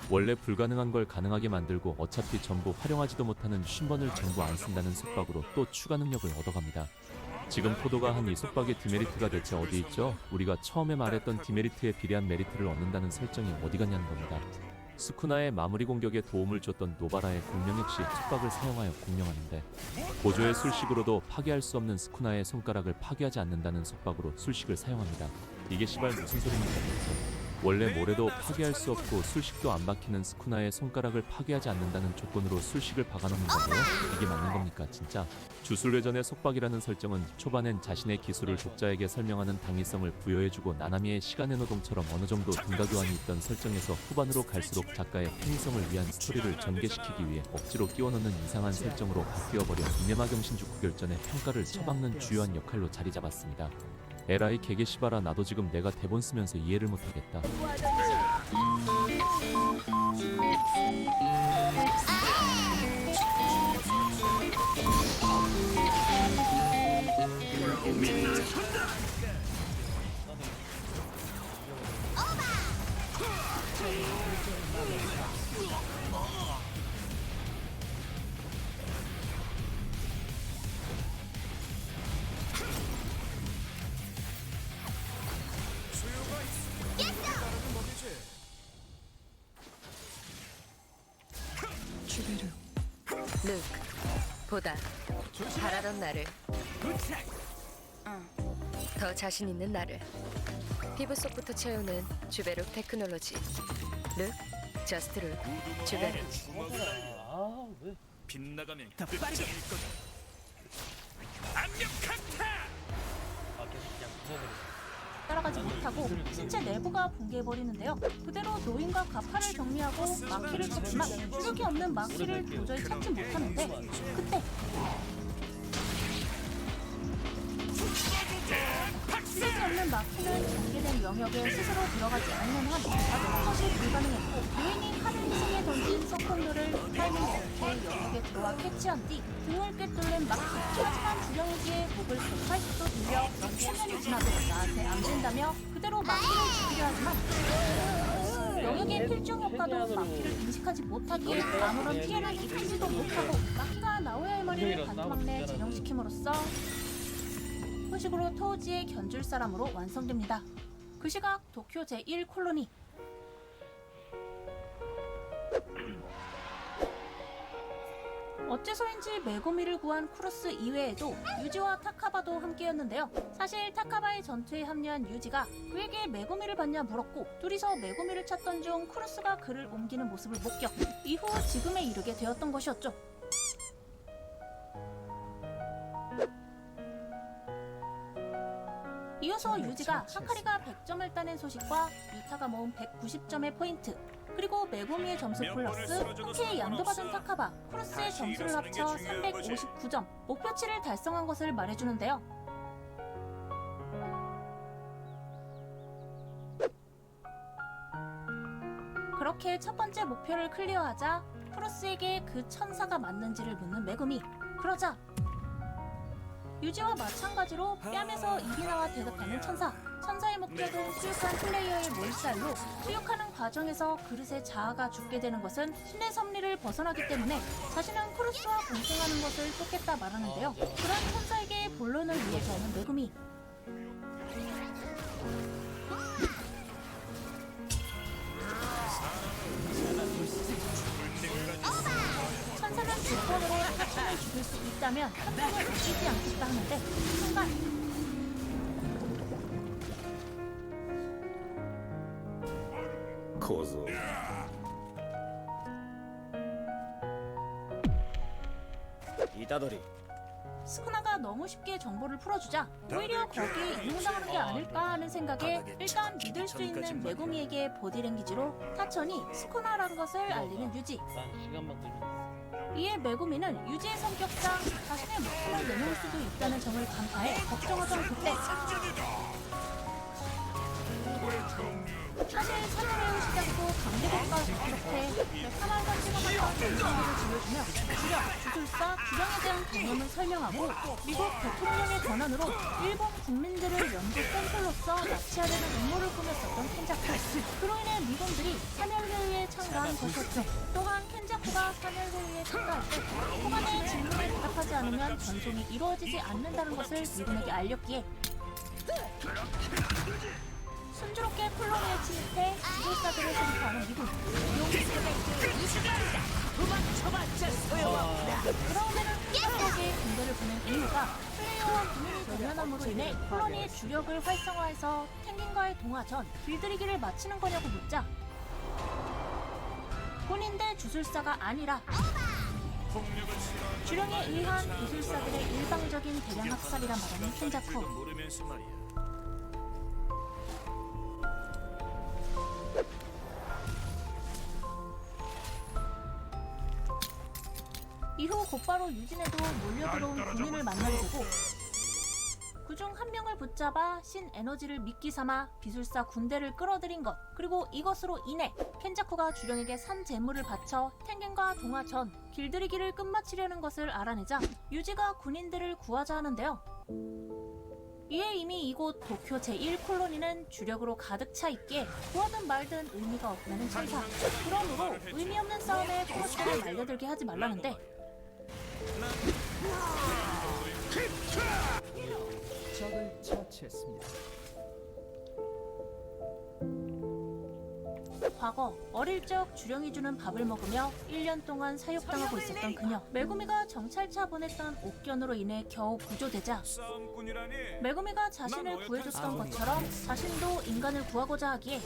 원래 불가능한 걸 가능하게 만들고 어차피 전부 활용하지도 못하는 50번을 전부 안 쓴다는 속박으로 또 추가 능력을 얻어갑니다. 지금 포도가 한 이 속박의 디메리트가 대체 어디 있죠? 우리가 처음에 말했던 디메리트에 비례한 메리트를 얻는다는 설정이 어디 갔냐는 겁니다. 스쿠나의 마무리 공격에 도움을 줬던 노바라의 공명 역시 속박을 사용하여 공명하는데, 고조의 술식으로도 파괴할 수 없는 스쿠나의 손가락을 파괴하지 않는다는 속박으로 술식을 사용합니다. 이게 시발 무슨 소리입니까? 원래 모래도 파괴할 수 없고 술식도 안 박히는 스쿠나의 손가락을 파괴하지 않는다는 조건으로 술식을 박아놓는 건데요. 이게 맞는 겁니까 진짜? 주술회전의 속박이라는 설정은 초반엔 자신의 기술을 독자에게 설명하는 당위성을 부여해주고 나나미의 시간의 노동처럼 어느 정도 등가교환이 있던 설정에서 후반으로 갈수록 작가의 편의성을 위한 스토리를 전개시키기 위해 억지로 끼워넣는 이상한 설정으로 바뀌어버려 이네마 경신주 구결전의 평가를 처박는 주요한 역할로 자리 잡았습니다. 에라이 개개시바라 나도 지금 내가 대본 쓰면서 이해를 못하겠다. 루크, 보다 바라던 나를, 더 자신 있는 나를, 피부 속부터 채우는 주베룩 테크놀로지. 룩, 저스트 룩, 주베룩. 빗나가면 끝장일 거다. 압력 강타! 따라가지 못하고 신체 내부가 붕괴해버리는데요. 그대로 노인과 가파를 정리하고 마키를 찾지만 주력이 없는 마키를 도저히 찾지 못하는데 그때 주력이 없는 마키는 붕괴된 영역에 스스로 들어가지 않는 한 다루는 것이 불가능했고 노인이 칼을 희생해 던진 석공로를 타이밍 없게 영역에 들어와 캐치한 뒤 등을 꿰뚫는 마키. 하지만 주령이지에 목을 180도 돌려 몇 천년이 지나도 나한테 안 된다며 그대로 마키를 죽이려 하지만 영역의 필중 효과도 마키를 인식하지 못하기에 아무런 피해를 입히지도 못하고 마키가 나오야 할 머리를 반토막내 재령시킴으로써 후식으로 토우지의 견줄 사람으로 완성됩니다. 그 시각 도쿄 제1콜로니. 어째서인지 메구미를 구한 쿠루스 이외에도 유지와 타카바도 함께였는데요. 사실 타카바의 전투에 합류한 유지가 그에게 메구미를 받냐 물었고 둘이서 메구미를 찾던 중 쿠루스가 그를 옮기는 모습을 목격. 이후 지금에 이르게 되었던 것이었죠. 이어서 유지가 하카리가 100점을 따낸 소식과 유타가 모은 190점의 포인트, 그리고 메구미의 점수 플러스 흔쾌히 양도받은 타카바, 쿠루스의 점수를 합쳐 359점, 목표치를 달성한 것을 말해주는데요. 그렇게 첫 번째 목표를 클리어하자 쿠루스에게 그 천사가 맞는지를 묻는 메구미. 그러자 유지와 마찬가지로 뺨에서 입이 나와 대답하는 천사. 천사의 목적은 수육한 플레이어의 몰살로 수육하는 과정에서 그릇의 자아가 죽게 되는 것은 신의 섭리를 벗어나기 때문에 자신은 쿠루스와 공생하는 것을 돕겠다 말하는데요. 그런 천사에게 본론을 이야기하는 메구미. 천사는 조건으로 자신을 죽일 수 있다면 천사는 죽이지 않겠다 하는데 순간 스쿠나가 너무 쉽게 정보를 풀어주자 오히려 거기에 이용당하는 게 아닐까 하는 생각에 일단 믿을 수 있는 메구미에게 보디랭귀지로 타천이 스쿠나라는 것을 알리는 유지. 이에 메구미는 유지의 성격상 자신의 목숨을 내놓을 수도 있다는 점을 간파해 걱정하던 그때 사실 사물의 시작도 강대국과 이렇게 사말과 찍어갔다 전쟁을 지어주며 주령, 주술사, 주령에 대한 개념을 설명하고 미국 대통령의 권한으로 일본 국민들을 연구 샘플로서 납치하려는 음모를 꾸몄었던 켄자쿠. 그로 인해 미군들이 사멸회의에 참가한 것이었죠. 또한 켄자쿠가 사멸회의에 참가할 때 후반의 질문에 대답하지 않으면 전송이 이루어지지 않는다는 것을 미군에게 알렸기에 순조롭게 콜로니에 침입해 주술사들을 선포하는 미군. 그라운드는 kenjaku에게 군대를 보낸 이유가 플레이어와 군인이 대면함으로 인해 콜로니의 주력을 활성화해서 탱긴과의 동화 전 길들이기를 마치는 거냐고 묻자 군인 대 주술사가 아니라 주령에 의한 주술사들의 일방적인 대량 학살이라 말하는 켄자쿠. 모르면서 말이야. 이후 곧바로 유진에도 몰려들어온 군인을 만나게 되고 그중 한 명을 붙잡아 신 에너지를 미끼 삼아 비술사 군대를 끌어들인 것 그리고 이것으로 인해 켄자쿠가 주령에게 산 재물을 바쳐 탱겐과 동화 전 길들이기를 끝마치려는 것을 알아내자 유지가 군인들을 구하자 하는데요. 이에 이미 이곳 도쿄 제1콜로니는 주력으로 가득 차 있기에 구하든 말든 의미가 없다는 천사. 그러므로 의미 없는 싸움에 포스를 말려들게 하지 말라는데 적을 처치했습니다. 과거 어릴 적 주령이 주는 밥을 먹으며 1년 동안 사육당하고 있었던 그녀. 메구미가 정찰차 보냈던 옥견으로 인해 겨우 구조되자 싸움꾼이라니. 메구미가 자신을 구해줬던 것처럼 자신도 인간을 구하고자 하기에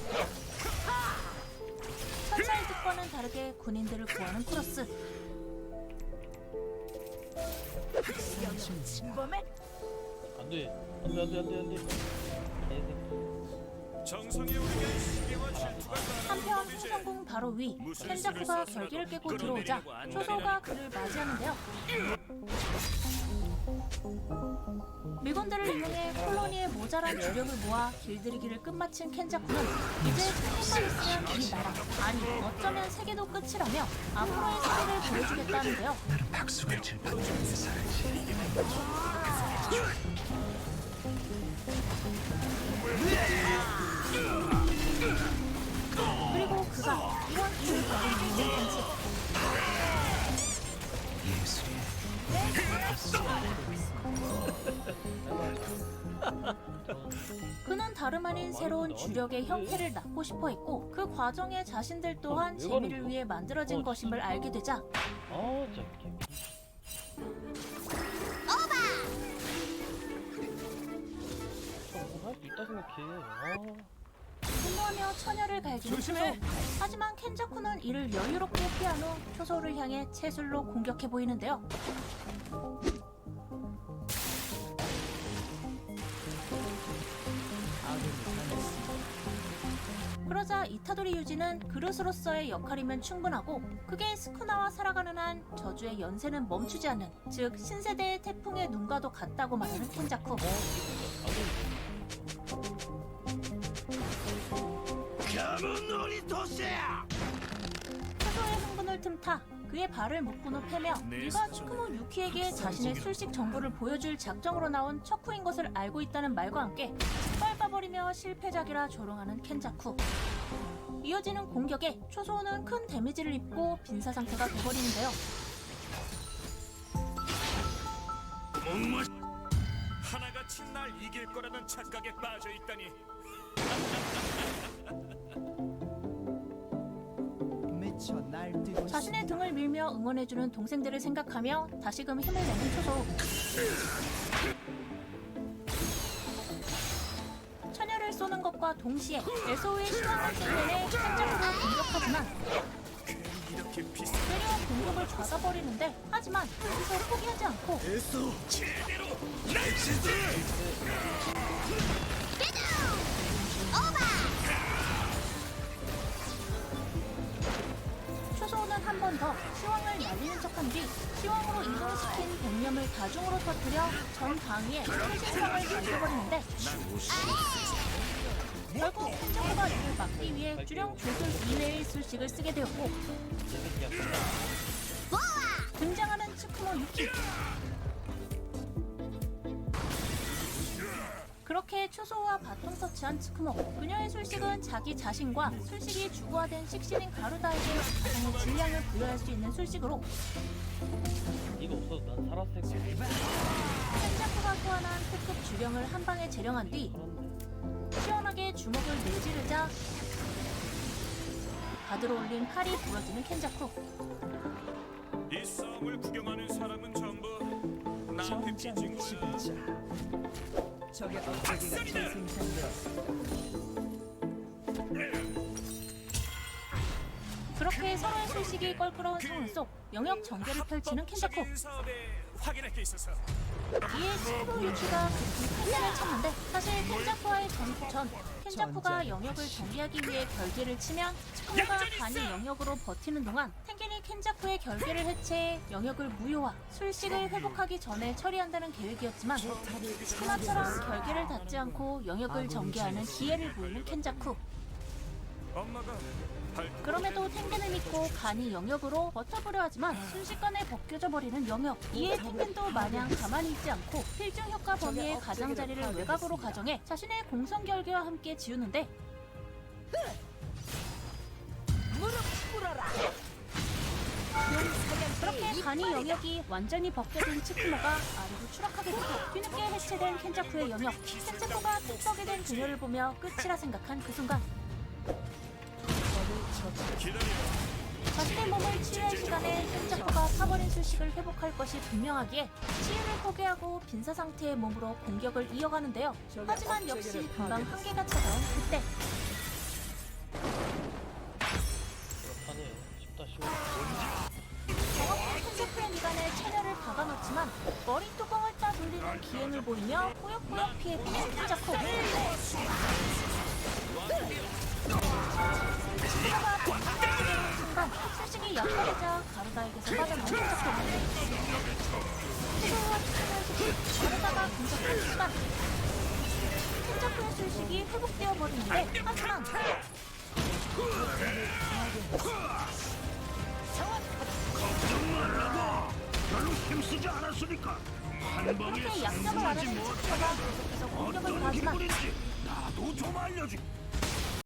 천사의 뜻과는 다르게 군인들을 구하는 크로스. 정성이 우리에게 시계와 질투가 한편 홍성궁 바로 위 켄자쿠가 결계를 깨고 들어오자 초소가 그를 맞이하는데요. 미군들을 이용해 콜로니의 모자란 주력을 모아 길들이기를 끝마친 켄자쿠는 이제 조금만 있으면 이 나라 아니 어쩌면 세계도 끝이라며 앞으로의 세계를 보여주겠다는데요. 박수를 칠 방정에 살지. 그리고 그가 이런 힘을 가진 있는 건지 그는 다름 아닌 새로운 주력의 형태를 낳고 싶어 했고 그 과정에 자신들 또한 재미를 위해 만들어진 것임을 알게 되자 분노하며 처녀를 갈기는 초소. 하지만 켄자쿠는 이를 여유롭게 피한 후 초소를 향해 채술로 공격해 보이는데요. 그러자 이타도리 유지는 그릇으로서의 역할이면 충분하고 그게 스쿠나와 살아가는 한 저주의 연세는 멈추지 않는 즉 신세대의 태풍의 눈과도 같다고 말하는 켄자쿠. 초소의 흥분을 틈타 그의 발을 묶은 후 패며 네가 츠쿠모 유키에게 자신의 술식 정보를 보여줄 작정으로 나온 척후인 것을 알고 있다는 말과 함께 짓밟아버리며 실패작이라 조롱하는 켄자쿠. 이어지는 공격에 초소는 큰 데미지를 입고 빈사 상태가 돼버리는데요. 하나같이 날 이길 거라는 착각에 빠져 있다니. 미쳐 날뛰고 자신의 등을 밀며 응원해주는 동생들을 생각하며 다시금 힘을 내는 초소. 처녀를 쏘는 것과 동시에 에소우의 시간을 끌내내 켄자쿠가 공격하지만 이렇게 비싸. 되려 공격을 받아버리는데 하지만 여기서 포기하지 않고 제대로 날치지. 초소는 한 번 더 시왕을 날리는 척한 뒤 시왕으로 이동시킨 백념을 다중으로 터뜨려 전 방위에 손신상을 가져버리는데 결국 켄자쿠가 이를 막기 위해 주령 조술 이외의 술식을 쓰게 되었고 등장하는 츠쿠모 유키. 그렇게 초소와 바통 터치한 츠쿠모. 그녀의 술식은 자기 자신과 술식이 주고화된 식신인 가루다에게 가상의 질량을 부여할 수 있는 술식으로 이거 없어도 난 살았을 거야. 켄자쿠가 소환한 특급 주령을 한 방에 재령한 뒤 시원하게 주먹을 내지르자 가드로 올린 칼이 부러지는 켄자쿠. 이 싸움을 구경하는 사람은 전부 나한테 빚진 거야. 적의 업체계가 재생산되었습니다. 그렇게 서로의 술식이 껄끄러운 상황 속 영역 전개를 펼치는 켄자쿠. 합법적인 사업에 확인할 게 있어서. 이에 친구 유키가 급히 켄자를 찾는데 사실 켄자쿠와의 전투 전 켄자쿠가 영역을 정리하기 위해 결계를 치면 스쿠나가 간이 영역으로 버티는 동안 텐겐이 켄자쿠의 결계를 해체해 영역을 무효화, 술식을 회복하기 전에 처리한다는 계획이었지만 스쿠나처럼 결계를 닫지 않고 영역을 전개하는 기회를 보이는 켄자쿠. 엄마가 그럼에도 텐겐을 믿고 간이 영역으로 버텨보려 하지만 순식간에 벗겨져 버리는 영역. 이에 텐겐도 마냥 가만히 있지 않고 필중 효과 범위의 가장자리를 외곽으로 가정해 자신의 공성 결계와 함께 지우는데 그렇게 간이 영역이 완전히 벗겨진 치쿠모가 아래로 추락하게 되고 뒤늦게 해체된 켄자쿠의 영역. 켄자쿠가 뚝떡이 된 그녀를 보며 끝이라 생각한 그 순간 자신의 몸을 치유할 시간에 켄자쿠가 타버린 술식을 회복할 것이 분명하기에 치유를 포기하고 빈사 상태의 몸으로 공격을 이어가는데요. 하지만 역시 금방 한계가 찾아온 그때 그렇다네요. 쉽다 쉬워. 정확히 켄자쿠의 미간에 체녀를 박아놓지만 머리 뚜껑을 따 돌리는 기행을 보이며 꾸역꾸역 피해보는 켄자쿠. 스쿠나가 벽을 순간 술식이 약화되자 가루다에게서 빠져나온 켄자쿠. 스쿠나와 치쿠의 가루다가 공격한 순간 켄자쿠의 술식이 회복되어 버리는데 하지만 별로 힘쓰지 않았으니까 한 방에 그렇게 약점을 알아낸 치쿠가 계속해서 공격을 가하지만 나도 좀 알려줘.